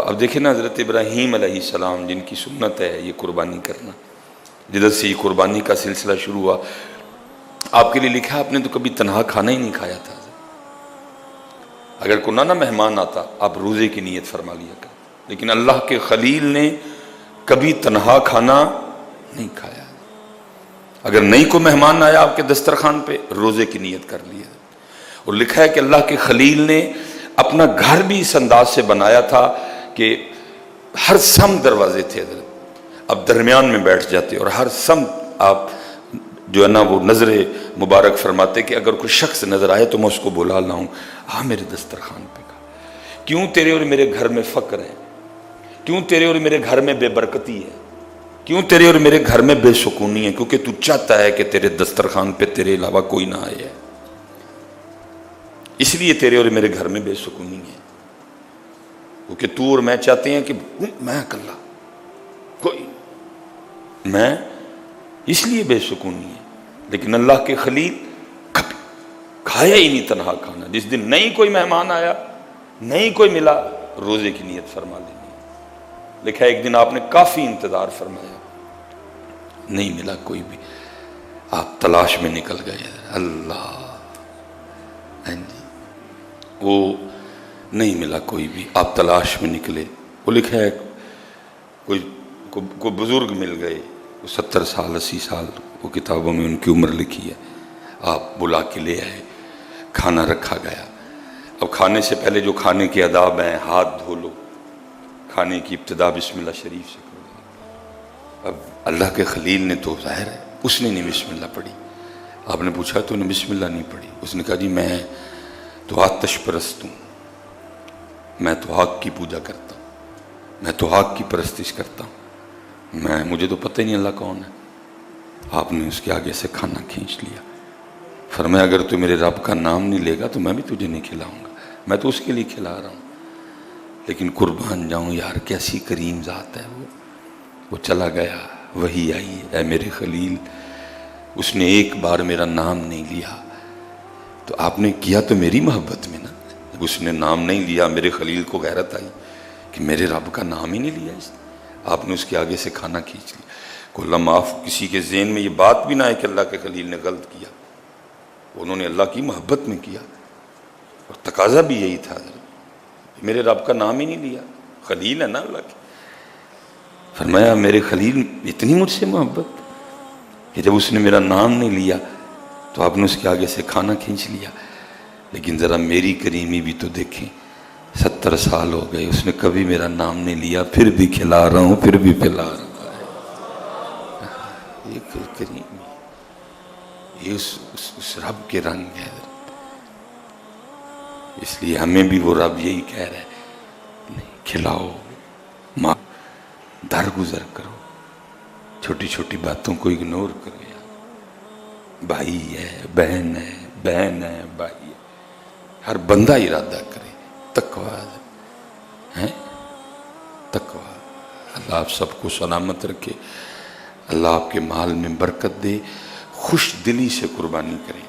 اب دیکھیں نا حضرت ابراہیم علیہ السلام جن کی سنت ہے یہ قربانی کرنا، جدھر سے یہ قربانی کا سلسلہ شروع ہوا، آپ کے لیے لکھا آپ نے تو کبھی تنہا کھانا ہی نہیں کھایا تھا۔ اگر کوئی نہ مہمان آتا آپ روزے کی نیت فرما لیا کر، لیکن اللہ کے خلیل نے کبھی تنہا کھانا نہیں کھایا۔ اگر نہیں کوئی مہمان آیا آپ کے دسترخوان پہ روزے کی نیت کر لیا۔ اور لکھا ہے کہ اللہ کے خلیل نے اپنا گھر بھی اس انداز سے بنایا تھا کہ ہر سمت دروازے تھے حضرت، اب درمیان میں بیٹھ جاتے اور ہر سمت آپ جو ہے نا وہ نظر مبارک فرماتے کہ اگر کوئی شخص نظر آئے تو میں اس کو بلا لاؤں، ہاں میرے دسترخوان پہ کا۔ کیوں تیرے اور میرے گھر میں فقر ہے، کیوں تیرے اور میرے گھر میں بے برکتی ہے، کیوں تیرے اور میرے گھر میں بے سکونی ہے؟ کیونکہ تو چاہتا ہے کہ تیرے دسترخوان پہ تیرے علاوہ کوئی نہ آئے، اس لیے تیرے اور میرے گھر میں بے سکونی ہے۔ کیونکہ تو اور میں چاہتے ہیں کہ میں اکلا، کوئی میں، اس لیے بے سکونی ہے۔ لیکن اللہ کے خلیل کبھی کھایا ہی نہیں تنہا کھانا۔ جس دن نہیں کوئی مہمان آیا، نہیں کوئی ملا، روزے کی نیت فرما لینی۔ لکھا ہے ایک دن آپ نے کافی انتظار فرمایا، نہیں ملا کوئی بھی، آپ تلاش میں نکل گئے، اللہ وہ نہیں ملا کوئی بھی، آپ تلاش میں نکلے۔ وہ لکھا ہے کوئی بزرگ مل گئے، 70 سال 80 سال، وہ کتابوں میں ان کی عمر لکھی ہے، آپ بلا کے لے آئے، کھانا رکھا گیا۔ اب کھانے سے پہلے جو کھانے کے آداب ہیں، ہاتھ دھو لو، کھانے کی ابتدا بسم اللہ شریف سے کرو۔ اب اللہ کے خلیل نے تو ظاہر ہے اس نے نہیں بسم اللہ پڑھی۔ آپ نے پوچھا تو نے بسم اللہ نہیں پڑھی؟ اس نے کہا جی میں تو آتش پرست ہوں، میں تو آگ کی پوجا کرتا ہوں، میں تو آگ کی پرستش کرتا ہوں، مجھے تو پتہ ہی نہیں اللہ کون ہے۔ آپ نے اس کے آگے سے کھانا کھینچ لیا، فرمایا اگر تو میرے رب کا نام نہیں لے گا تو میں بھی تجھے نہیں کھلاؤں گا، میں تو اس کے لیے کھلا رہا ہوں۔ لیکن قربان جاؤں یار، کیسی کریم ذات ہے وہ چلا گیا، وہی آئی، اے میرے خلیل اس نے ایک بار میرا نام نہیں لیا۔ تو آپ نے کیا تو میری محبت میں نا، جب اس نے نام نہیں لیا میرے خلیل کو غیرت آئی کہ میرے رب کا نام ہی نہیں لیا اس نے، آپ نے اس کے آگے سے کھانا کھینچ لیا۔ کو اللہ معاف، کسی کے ذہن میں یہ بات بھی نہ ہے کہ اللہ کے خلیل نے غلط کیا، انہوں نے اللہ کی محبت میں کیا، اور تقاضا بھی یہی تھا، میرے رب کا نام ہی نہیں لیا، خلیل ہے نا اللہ کی۔ فرمایا میرے خلیل اتنی مجھ سے محبت کہ جب اس نے میرا نام نہیں لیا تو آپ نے اس کے آگے سے کھانا کھینچ لیا۔ لیکن ذرا میری کریمی بھی تو دیکھیں، 70 سال ہو گئے اس نے کبھی میرا نام نہیں لیا، پھر بھی کھلا رہا ہوں، پھر بھی پلا رہا ہوں۔ یہ کریمی، یہ اس رب کے رنگ ہے۔ اس لیے ہمیں بھی وہ رب یہی کہہ رہا ہے، نہیں کھلاؤ، ماں درگزر کرو، چھوٹی چھوٹی باتوں کو اگنور کرو۔ بھائی ہے، بہن ہے، بہن ہے، بھائی ہے، ہر بندہ ارادہ کرے تقویٰ ہے، تقویٰ۔ اللہ آپ سب کو سلامت رکھے، اللہ آپ کے مال میں برکت دے، خوش دلی سے قربانی کریں۔